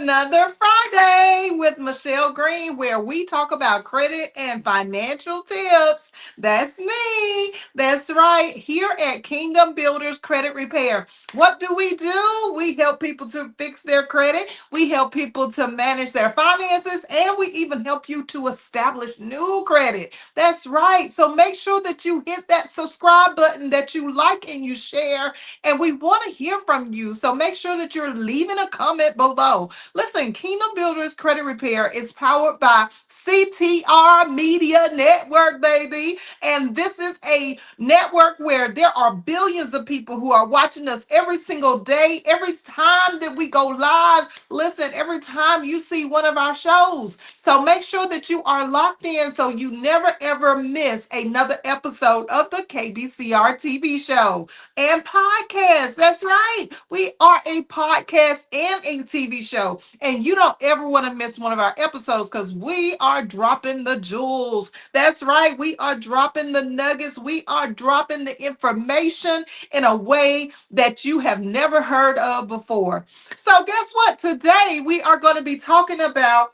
another Friday with Michelle Green, where we talk about credit and financial tips. That's me. That's right. Here at Kingdom Builders Credit Repair. What do? We help people to fix their credit. We help people to manage their finances, and we even help you to establish new credit. That's right. So make sure that you hit that subscribe button, that you like and you share, and we want to hear from you. So make sure that you're leaving a comment below. Listen, Kingdom Builders Credit Repair is powered by CTR Media Network, baby. And this is a network where there are billions of people who are watching us every single day, every time that we go live. Listen, every time you see one of our shows. So make sure that you are locked in so you never ever miss another episode of the KBCR TV show and podcast. That's right. We are a podcast and a TV show. And you don't ever want to miss one of our episodes because we are dropping the jewels. That's right. We are dropping the nuggets. We are dropping the information in a way that you have never heard of before. So, guess what? Today we are going to be talking about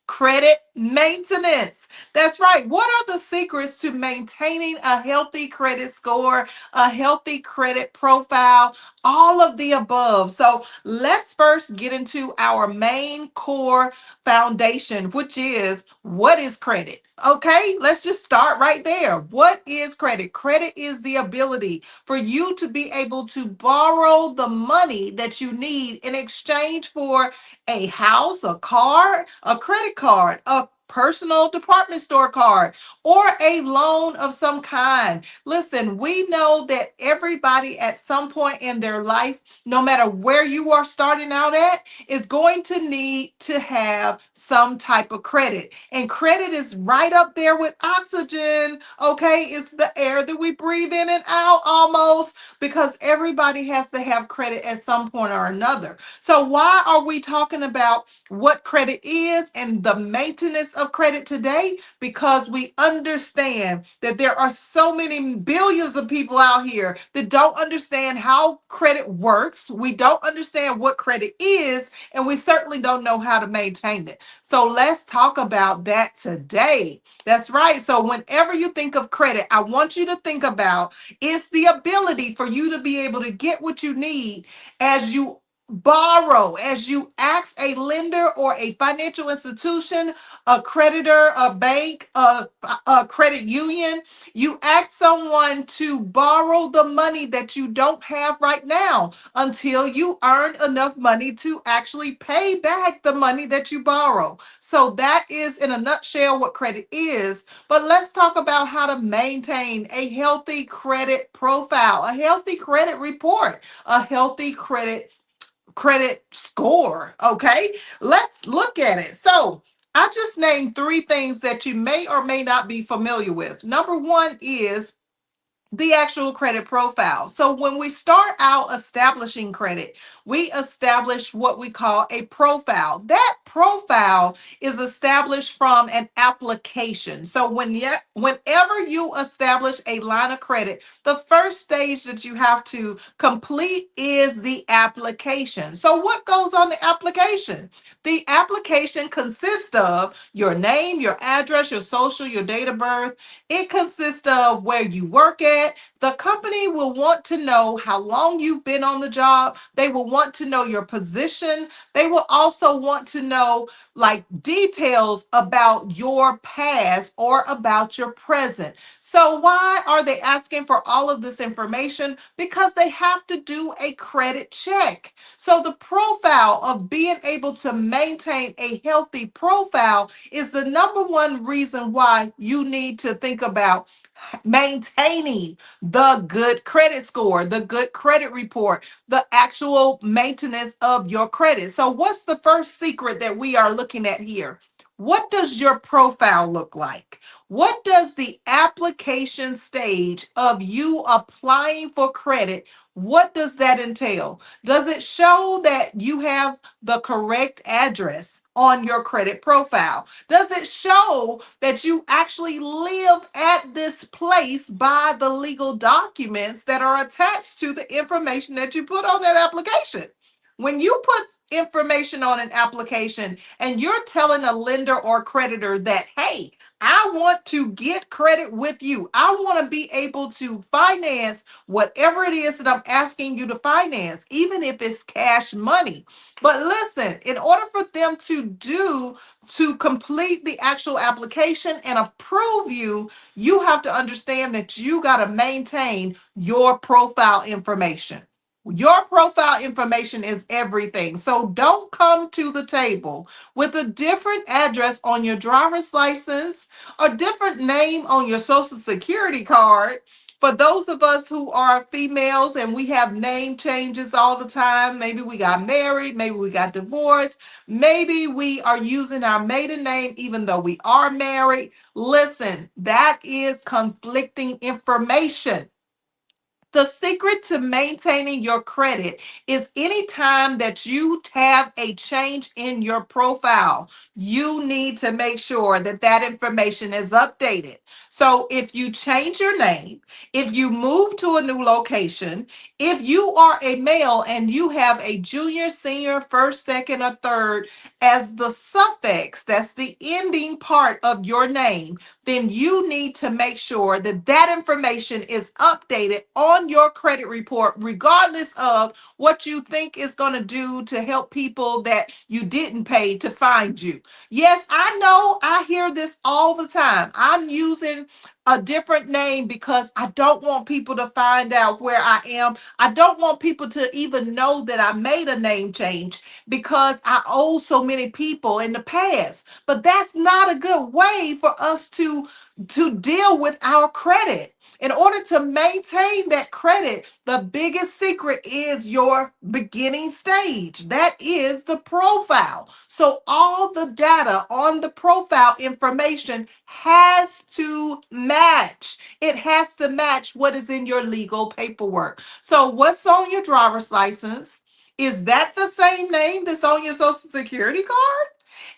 credit maintenance. That's right. What are the secrets to maintaining a healthy credit score, a healthy credit profile, all of the above? So let's first get into our main core foundation, which is what is credit? Okay, let's just start right there. What is credit? Credit is the ability for you to be able to borrow the money that you need in exchange for a house, a car, a credit card, a personal department store card, or a loan of some kind. Listen, we know that everybody at some point in their life, no matter where you are starting out at, is going to need to have some type of credit. And credit is right up there with oxygen. Okay, it's the air that we breathe in and out almost, because everybody has to have credit at some point or another. So why are we talking about what credit is and the maintenance of credit today? Because we understand that there are so many billions of people out here that don't understand how credit works. We don't understand what credit is, and we certainly don't know how to maintain it. So let's talk about that today. That's right. So whenever you think of credit, I want you to think about it's the ability for you to be able to get what you need as you borrow, as you ask a lender or a financial institution, a creditor, a bank, a credit union. You ask someone to borrow the money that you don't have right now until you earn enough money to actually pay back the money that you borrow. So that is in a nutshell what credit is. But let's talk about how to maintain a healthy credit profile, a healthy credit report, a healthy credit score. Okay, let's look at it. So I just named three things that you may or may not be familiar with. Number one is the actual credit profile. So when we start out establishing credit, we establish what we call a profile. That profile is established from an application. So whenever you establish a line of credit, the first stage that you have to complete is the application. So what goes on the application? The application consists of your name, your address, your social, your date of birth. It consists of where you work at. The company will want to know how long you've been on the job. They will want to know your position. They will also want to know like details about your past or about your present. So why are they asking for all of this information? Because they have to do a credit check. So the profile of being able to maintain a healthy profile is the number one reason why you need to think about maintaining the good credit score, the good credit report, the actual maintenance of your credit. So, what's the first secret that we are looking at here? What does your profile look like? What does the application stage of you applying for credit, what does that entail? Does it show that you have the correct address on your credit profile? Does it show that you actually live at this place by the legal documents that are attached to the information that you put on that application? When you put information on an application and you're telling a lender or creditor that, hey, I want to get credit with you. I want to be able to finance whatever it is that I'm asking you to finance, even if it's cash money. But listen, in order for them to complete the actual application and approve you, you have to understand that you got to maintain your profile information. Your profile information is everything. So don't come to the table with a different address on your driver's license, a different name on your social security card. For those of us who are females and we have name changes all the time, maybe we got married, maybe we got divorced, maybe we are using our maiden name even though we are married. Listen, that is conflicting information. The secret to maintaining your credit is anytime that you have a change in your profile, you need to make sure that that information is updated. So if you change your name, if you move to a new location, if you are a male and you have a junior, senior, first, second, or third as the suffix, that's the ending part of your name, then you need to make sure that that information is updated on your credit report, regardless of what you think is going to do to help people that you didn't pay to find you. Yes, I know I hear this all the time. I'm using a different name because I don't want people to find out where I am. I don't want people to even know that I made a name change because I owe so many people in the past. But that's not a good way for us to deal with our credit. In order to maintain that credit, the biggest secret is your beginning stage. That is the profile. So all the data on the profile information has to match. It has to match what is in your legal paperwork. So what's on your driver's license? Is that the same name that's on your social security card?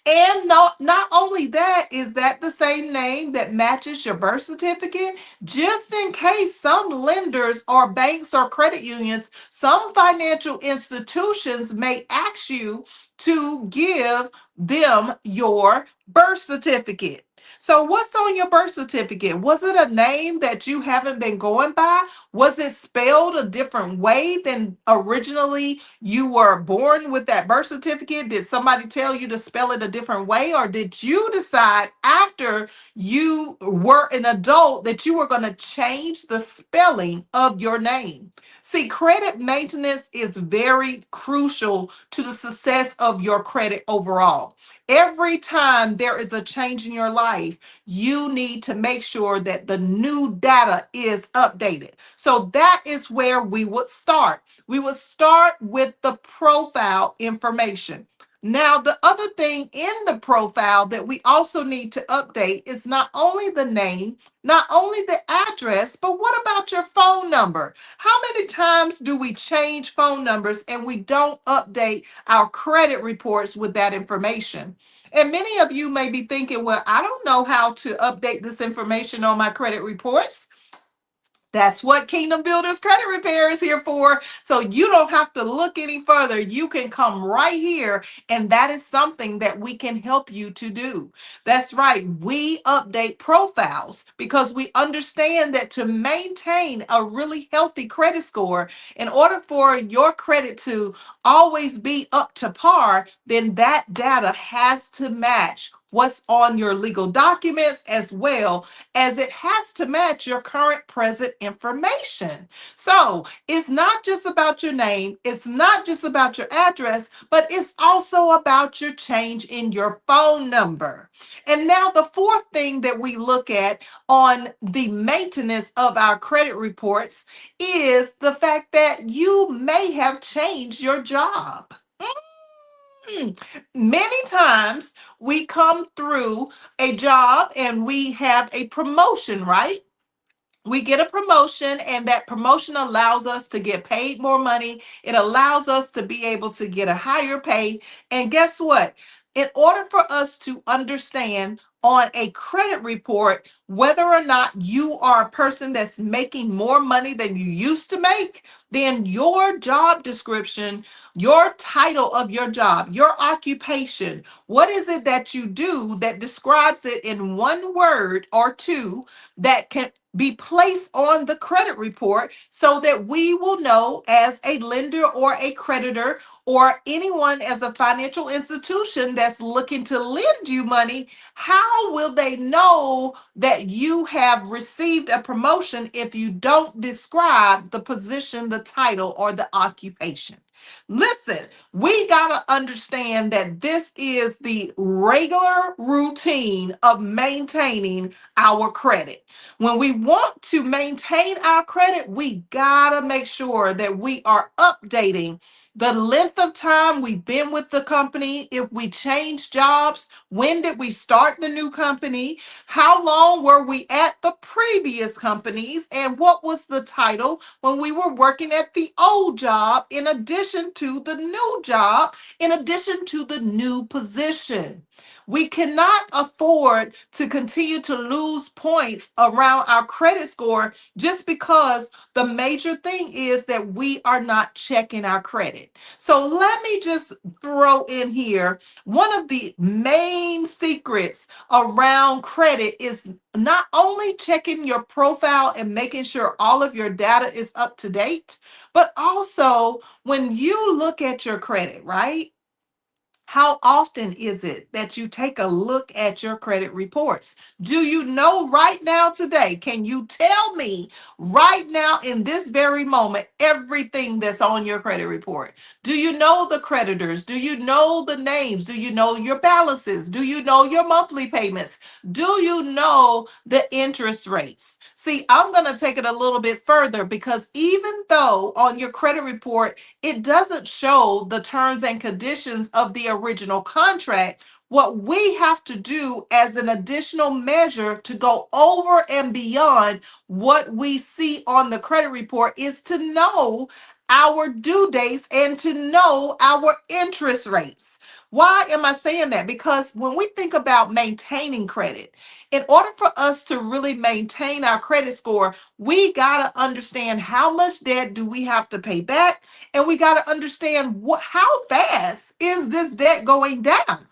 And not only that, is that the same name that matches your birth certificate? Just in case some lenders or banks or credit unions, some financial institutions may ask you to give them your birth certificate. So, what's on your birth certificate? Was it a name that you haven't been going by? Was it spelled a different way than originally you were born with that birth certificate? Did somebody tell you to spell it a different way? Or did you decide after you were an adult that you were going to change the spelling of your name? See, credit maintenance is very crucial to the success of your credit overall. Every time there is a change in your life, you need to make sure that the new data is updated. So that is where we would start. We would start with the profile information. Now, the other thing in the profile that we also need to update is not only the name, not only the address, but what about your phone number? How many times do we change phone numbers and we don't update our credit reports with that information? And many of you may be thinking, well, I don't know how to update this information on my credit reports. That's what Kingdom Builders Credit Repair is here for. So you don't have to look any further. You can come right here, and that is something that we can help you to do. That's right. We update profiles because we understand that to maintain a really healthy credit score, in order for your credit to always be up to par, then that data has to match what's on your legal documents as well as it has to match your current present information. So it's not just about your name, it's not just about your address, but it's also about your change in your phone number. And now the fourth thing that we look at on the maintenance of our credit reports is the fact that you may have changed your job. Many times we come through a job and we have a promotion, right? We get a promotion, and that promotion allows us to get paid more money. It allows us to be able to get a higher pay. And guess what? In order for us to understand on a credit report whether or not you are a person that's making more money than you used to make, then your job description, your title of your job, your occupation, what is it that you do that describes it in one word or two that can be placed on the credit report so that we will know as a lender or a creditor or anyone as a financial institution that's looking to lend you money, how will they know that you have received a promotion if you don't describe the position, the title, or the occupation? Listen, we got to understand that this is the regular routine of maintaining our credit. When we want to maintain our credit, we got to make sure that we are updating the length of time we've been with the company, if we changed jobs, when did we start the new company, how long were we at the previous companies, and what was the title when we were working at the old job, in addition to the new job, in addition to the new position. We cannot afford to continue to lose points around our credit score just because the major thing is that we are not checking our credit. So let me just throw in here one of the main secrets around credit is not only checking your profile and making sure all of your data is up to date, but also when you look at your credit, right? How often is it that you take a look at your credit reports? Do you know right now today? Can you tell me right now in this very moment everything that's on your credit report? Do you know the creditors? Do you know the names? Do you know your balances? Do you know your monthly payments? Do you know the interest rates? See, I'm going to take it a little bit further because even though on your credit report it doesn't show the terms and conditions of the original contract. What we have to do as an additional measure to go over and beyond what we see on the credit report is to know our due dates and to know our interest rates. Why am I saying that? Because when we think about maintaining credit, in order for us to really maintain our credit score, we got to understand how much debt do we have to pay back, and we got to understand how fast is this debt going down.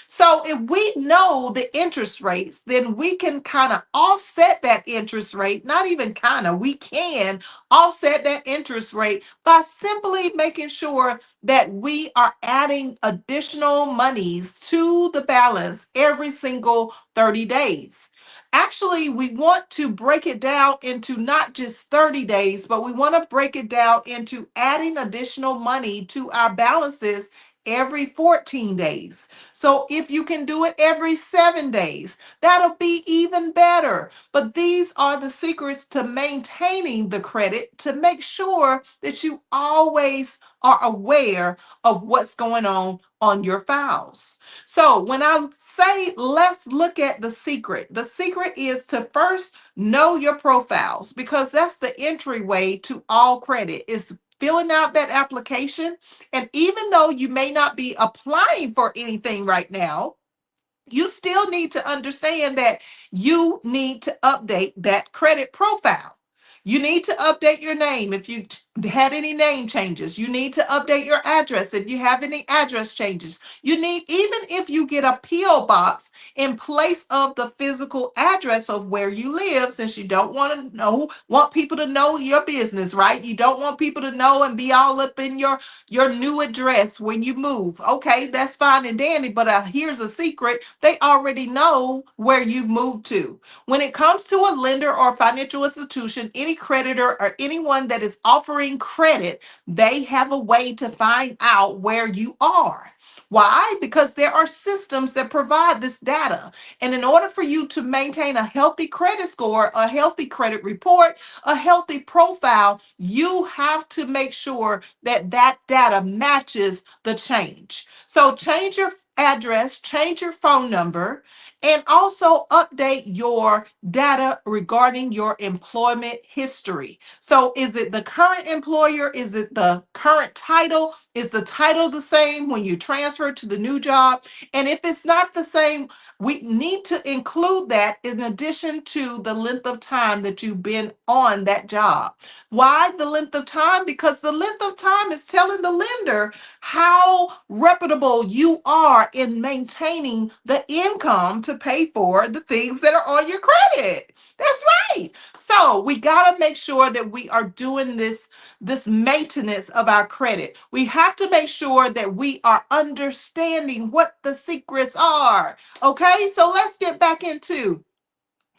So if we know the interest rates, then we can kind of offset that interest rate, not even kind of, we can offset that interest rate by simply making sure that we are adding additional monies to the balance every single 30 days. Actually, we want to break it down into not just 30 days, but we want to break it down into adding additional money to our balances every 14 days. So if you can do it every 7 days, that'll be even better. But these are the secrets to maintaining the credit to make sure that you always are aware of what's going on your files. So when I say let's look at the secret is to first know your profiles because that's the entryway to all credit is filling out that application. And even though you may not be applying for anything right now, you still need to understand that you need to update that credit profile. You need to update your name if you had any name changes. You need to update your address if you have any address changes. You need, even if you get a P.O. box in place of the physical address of where you live, since you don't want people to know your business, right? You don't want people to know and be all up in your new address when you move. Okay, that's fine and dandy, but here's a secret. They already know where you've moved to. When it comes to a lender or financial institution, any creditor or anyone that is offering credit, they have a way to find out where you are. Why? Because there are systems that provide this data. And in order for you to maintain a healthy credit score, a healthy credit report, a healthy profile, you have to make sure that that data matches the change. So change your address, change your phone number, and also update your data regarding your employment history. So, is it the current employer? Is it the current title? Is the title the same when you transfer to the new job? And if it's not the same, we need to include that in addition to the length of time that you've been on that job. Why the length of time? Because the length of time is telling the lender how reputable you are in maintaining the income to pay for the things that are on your credit. That's right. So we got to make sure that we are doing this maintenance of our credit. We have to make sure that we are understanding what the secrets are. Okay? So let's get back into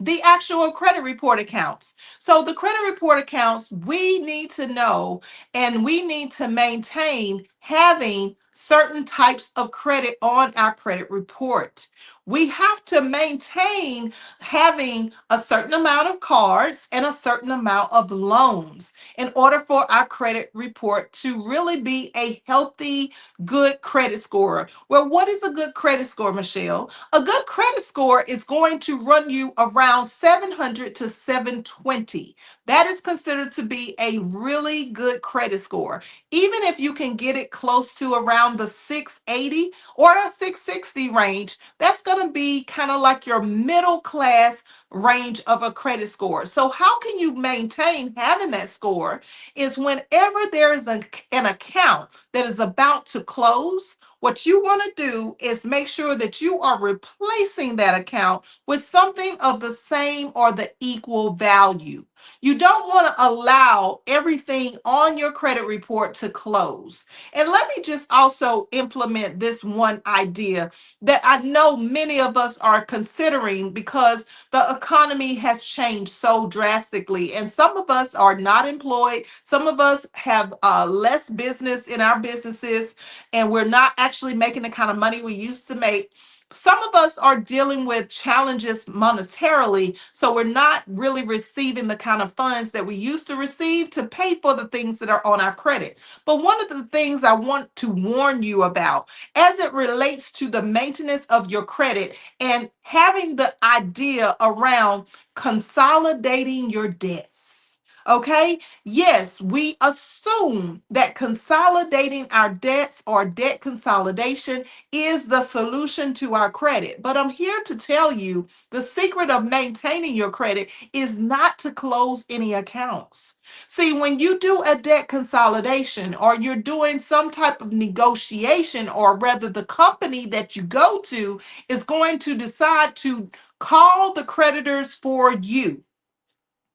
the actual credit report accounts. So the credit report accounts, we need to know and we need to maintain having certain types of credit on our credit report. We have to maintain having a certain amount of cards and a certain amount of loans in order for our credit report to really be a healthy, good credit score. Well, what is a good credit score, Michelle? A good credit score is going to run you around 700 to 720. That is considered to be a really good credit score. Even if you can get it close to around the 680 or a 660 range, that's going to be kind of like your middle class range of a credit score. So how can you maintain having that score is whenever there is an account that is about to close, what you want to do is make sure that you are replacing that account with something of the same or the equal value. You don't want to allow everything on your credit report to close. And let me just also implement this one idea that I know many of us are considering because the economy has changed so drastically. And some of us are not employed, some of us have less business in our businesses, and we're not actually making the kind of money we used to make. Some of us are dealing with challenges monetarily, so we're not really receiving the kind of funds that we used to receive to pay for the things that are on our credit. But one of the things I want to warn you about as it relates to the maintenance of your credit and having the idea around consolidating your debts. Okay, yes, we assume that consolidating our debts or debt consolidation is the solution to our credit. But I'm here to tell you the secret of maintaining your credit is not to close any accounts. See, when you do a debt consolidation or you're doing some type of negotiation, or rather, the company that you go to is going to decide to call the creditors for you.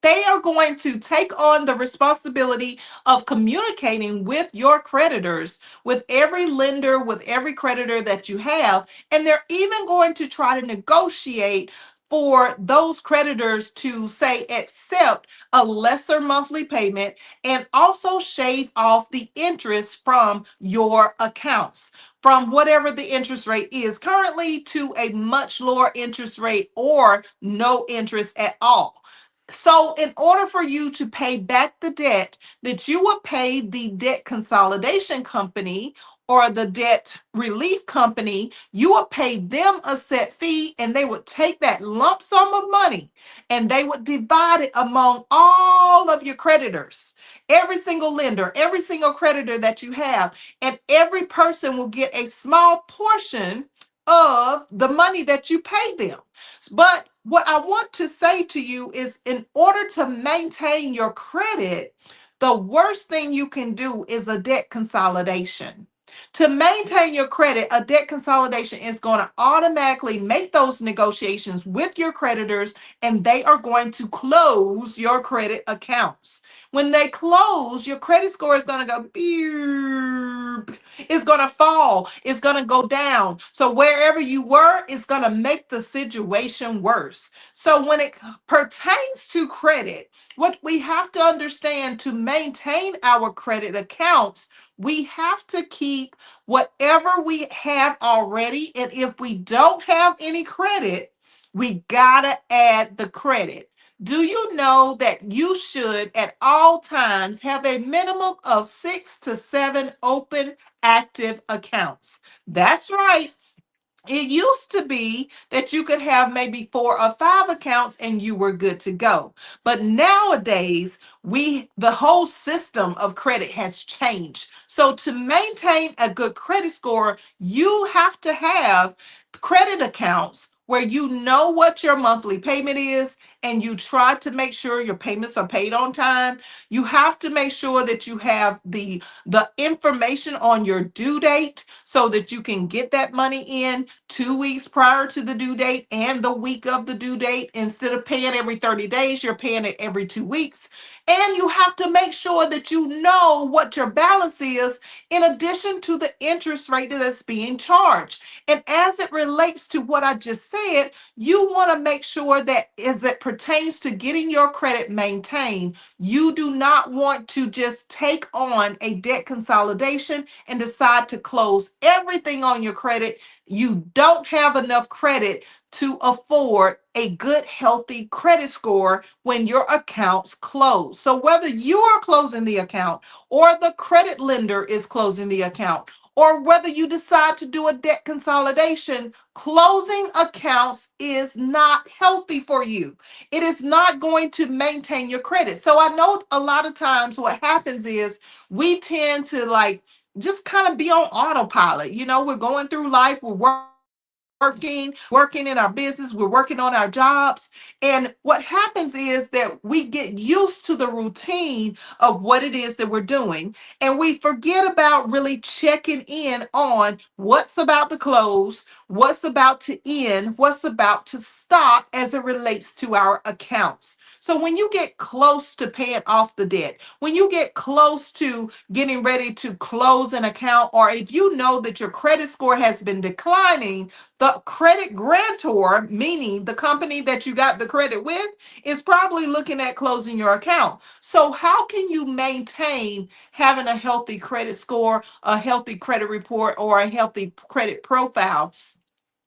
They are going to take on the responsibility of communicating with your creditors, with every lender, with every creditor that you have. And they're even going to try to negotiate for those creditors to say, accept a lesser monthly payment and also shave off the interest from your accounts, from whatever the interest rate is currently to a much lower interest rate or no interest at all. So, in order for you to pay back the debt that you would pay the debt consolidation company or the debt relief company, you would pay them a set fee, and they would take that lump sum of money and they would divide it among all of your creditors, every single lender, every single creditor that you have, and every person will get a small portion of the money that you pay them. But what I want to say to you is, in order to maintain your credit, the worst thing you can do is a debt consolidation. To maintain your credit, a debt consolidation is going to automatically make those negotiations with your creditors, and they are going to close your credit accounts. When they close, your credit score is going to go beep. It's going to fall. It's going to go down. So wherever you were, it's going to make the situation worse. So when it pertains to credit, what we have to understand to maintain our credit accounts, we have to keep whatever we have already. And if we don't have any credit, we got to add the credit. Do you know that you should at all times have a minimum of 6 to 7 open active accounts? That's right. It used to be that you could have maybe 4 or 5 accounts and you were good to go. But nowadays, the whole system of credit has changed. So to maintain a good credit score, you have to have credit accounts where you know what your monthly payment is and you try to make sure your payments are paid on time. You have to make sure that you have the information on your due date so that you can get that money in 2 weeks prior to the due date and the week of the due date. Instead of paying every 30 days, you're paying it every 2 weeks. And you have to make sure that you know what your balance is in addition to the interest rate that's being charged. And as it relates to what I just said, you want to make sure that as it pertains to getting your credit maintained, you do not want to just take on a debt consolidation and decide to close everything on your credit. You don't have enough credit to afford a good, healthy credit score when your accounts close. So, whether you are closing the account or the credit lender is closing the account, or whether you decide to do a debt consolidation, closing accounts is not healthy for you. It is not going to maintain your credit. So, I know a lot of times what happens is we tend to just kind of be on autopilot. We're going through life, working in our business, we're working on our jobs. And what happens is that we get used to the routine of what it is that we're doing. And we forget about really checking in on what's about to close, what's about to end, what's about to stop as it relates to our accounts. So when you get close to paying off the debt, when you get close to getting ready to close an account, or if you know that your credit score has been declining, the credit grantor, meaning the company that you got the credit with, is probably looking at closing your account. So, how can you maintain having a healthy credit score, a healthy credit report, or a healthy credit profile?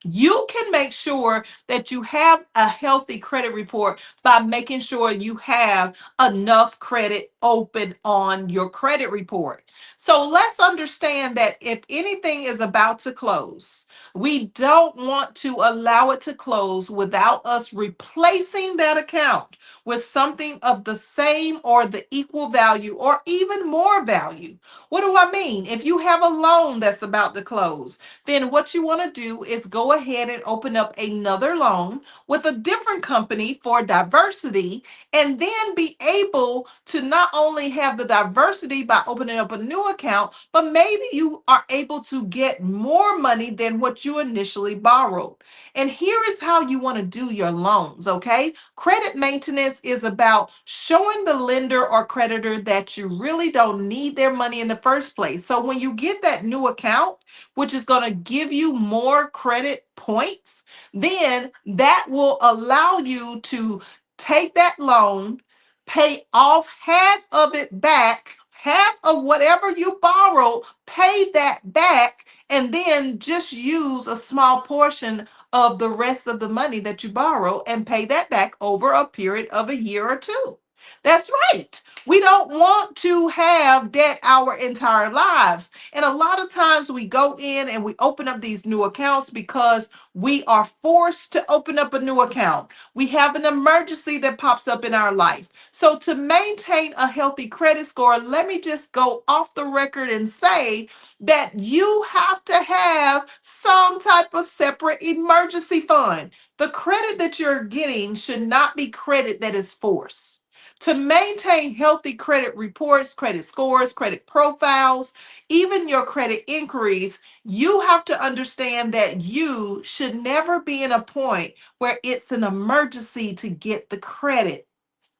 You can make sure that you have a healthy credit report by making sure you have enough credit open on your credit report. So let's understand that if anything is about to close, we don't want to allow it to close without us replacing that account with something of the same or the equal value or even more value. What do I mean? If you have a loan that's about to close, then what you want to do is go ahead and open up another loan with a different company for diversity, and then be able to not only have the diversity by opening up a new account, but maybe you are able to get more money than what you initially borrowed. And here is how you want to do your loans, okay? Credit maintenance is about showing the lender or creditor that you really don't need their money in the first place. So when you get that new account, which is going to give you more credit points, then that will allow you to take that loan, pay off half of it back, half of whatever you borrowed, pay that back, and then just use a small portion of the rest of the money that you borrow and pay that back over a period of a year or two. That's right. We don't want to have debt our entire lives. And a lot of times we go in and we open up these new accounts because we are forced to open up a new account. We have an emergency that pops up in our life. So, to maintain a healthy credit score, let me just go off the record and say that you have to have some type of separate emergency fund. The credit that you're getting should not be credit that is forced. To maintain healthy credit reports, credit scores, credit profiles, even your credit inquiries, you have to understand that you should never be in a point where it's an emergency to get the credit.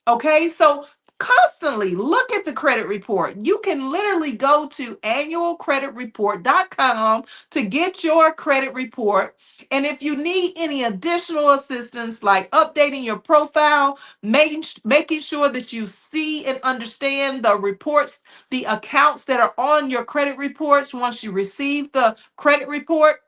Okay, so constantly look at the credit report. You can literally go to annualcreditreport.com to get your credit report. And if you need any additional assistance, like updating your profile, making sure that you see and understand the reports, the accounts that are on your credit reports once you receive the credit report,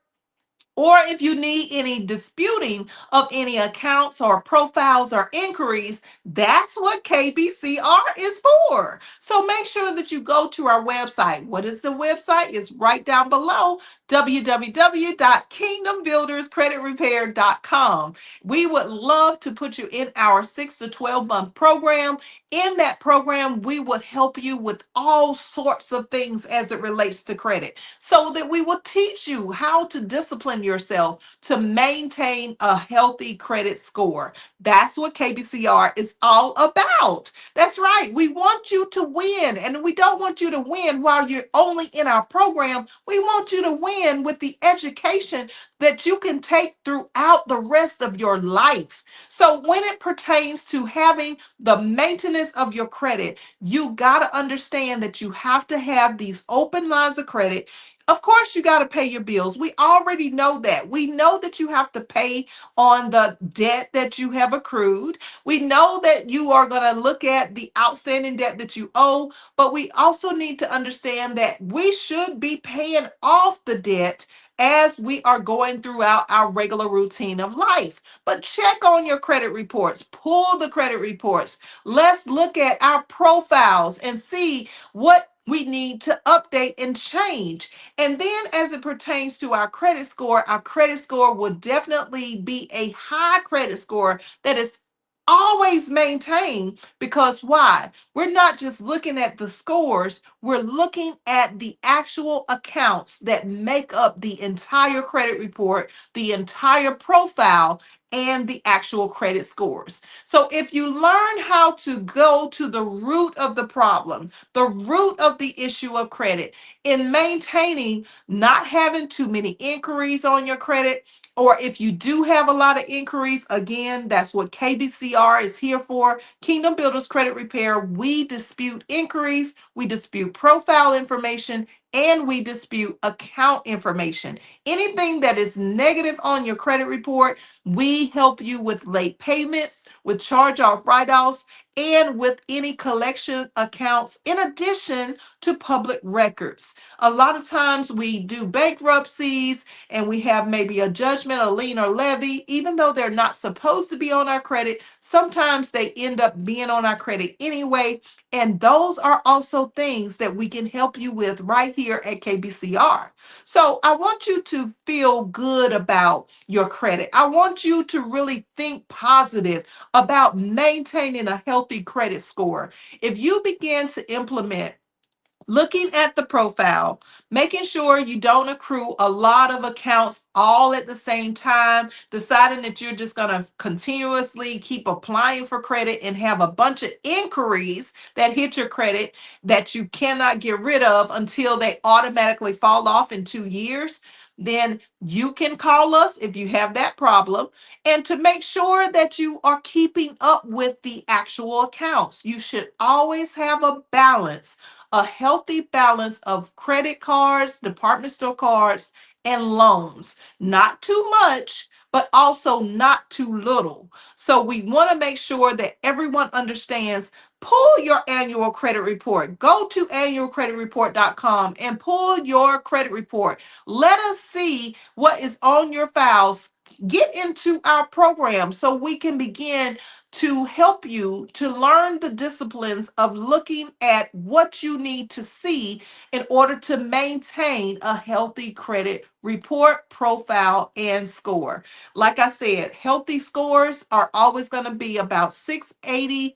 or if you need any disputing of any accounts or profiles or inquiries, that's what KBCR is for. So make sure that you go to our website. What is the website? It's right down below, www.kingdombuilderscreditrepair.com. We would love to put you in our 6 to 12 month program. In that program, we would help you with all sorts of things as it relates to credit, so that we will teach you how to discipline yourself to maintain a healthy credit score. That's what KBCR is all about. That's right. We want you to win, and we don't want you to win while you're only in our program. We want you to win with the education that you can take throughout the rest of your life. So, when it pertains to having the maintenance of your credit, you got to understand that you have to have these open lines of credit. Of course, you got to pay your bills. We already know that. We know that you have to pay on the debt that you have accrued. We know that you are going to look at the outstanding debt that you owe, but we also need to understand that we should be paying off the debt as we are going throughout our regular routine of life. But check on your credit reports, pull the credit reports. Let's look at our profiles and see what we need to update and change. And then, as it pertains to our credit score will definitely be a high credit score that is always maintained. Because why? We're not just looking at the scores, we're looking at the actual accounts that make up the entire credit report, the entire profile, and the actual credit scores. So if you learn how to go to the root of the problem, the root of the issue of credit, in maintaining not having too many inquiries on your credit, or if you do have a lot of inquiries, again, that's what KBCR is here for. Kingdom Builders Credit Repair. We dispute inquiries, we dispute profile information, and we dispute account information. Anything that is negative on your credit report, we help you with late payments, with charge off write offs, and with any collection accounts, in addition to public records. A lot of times we do bankruptcies and we have maybe a judgment, a lien, or levy. Even though they're not supposed to be on our credit, sometimes they end up being on our credit anyway. And those are also things that we can help you with right here at KBCR. So I want you to feel good about your credit. I want you to really think positive about maintaining a healthy credit score. If you begin to implement looking at the profile, making sure you don't accrue a lot of accounts all at the same time, deciding that you're just going to continuously keep applying for credit and have a bunch of inquiries that hit your credit that you cannot get rid of until they automatically fall off in 2 years. Then you can call us if you have that problem. And to make sure that you are keeping up with the actual accounts, you should always have a balance, a healthy balance of credit cards, department store cards, and loans. Not too much, but also not too little. So we want to make sure that everyone understands. Pull your annual credit report. Go to annualcreditreport.com and pull your credit report. Let us see what is on your files. Get into our program so we can begin to help you to learn the disciplines of looking at what you need to see in order to maintain a healthy credit report, profile, and score. Like I said, healthy scores are always going to be about 680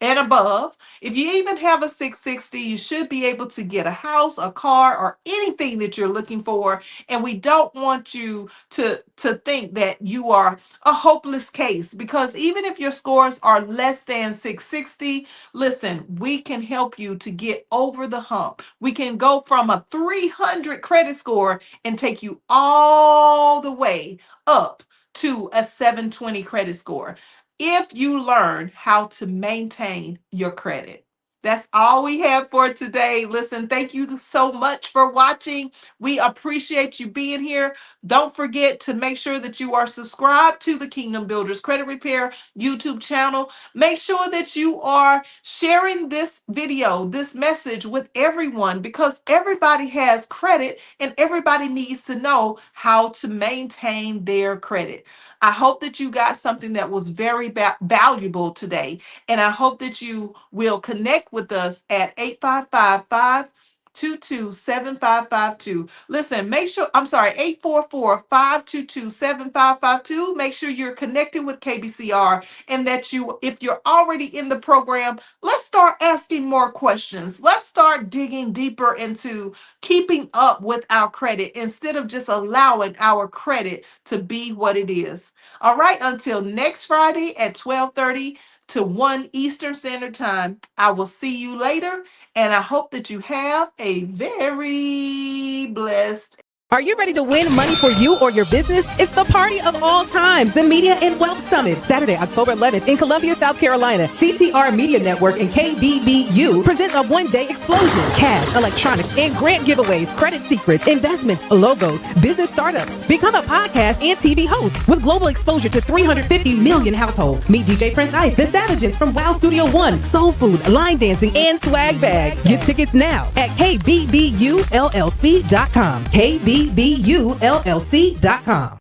and above. If you even have a 660, you should be able to get a house, a car, or anything that you're looking for. And we don't want you to think that you are a hopeless case, because even if your scores are less than 660, listen, we can help you to get over the hump. We can go from a 300 credit score and take you all the way up to a 720 credit score if you learn how to maintain your credit. That's all we have for today. Listen, thank you so much for watching. We appreciate you being here. Don't forget to make sure that you are subscribed to the Kingdom Builders Credit Repair YouTube channel. Make sure that you are sharing this video, this message with everyone, because everybody has credit and everybody needs to know how to maintain their credit. I hope that you got something that was very valuable today. And I hope that you will connect with us at 855-522-7552. Listen, make sure, I'm sorry, 844-522-7552. Make sure you're connected with KBCR and that you, if you're already in the program, let's start asking more questions. Let's start digging deeper into keeping up with our credit instead of just allowing our credit to be what it is. All right, until next Friday at 12:30 to 1 Eastern Standard Time. I will see you later, and I hope that you have a very blessed. Are you ready to win money for you or your business? It's the party of all times, the Media and Wealth Summit, Saturday, October 11th in Columbia, South Carolina. CTR Media Network and KBBU presents a one-day explosion. Cash, electronics, and grant giveaways, credit secrets, investments, logos, business startups. Become a podcast and TV host with global exposure to 350 million households. Meet DJ Prince Ice, The Savages from Wow Studio One, Soul Food, line dancing, and swag bags. Get tickets now at kbbullc.com. KBBUllc.com.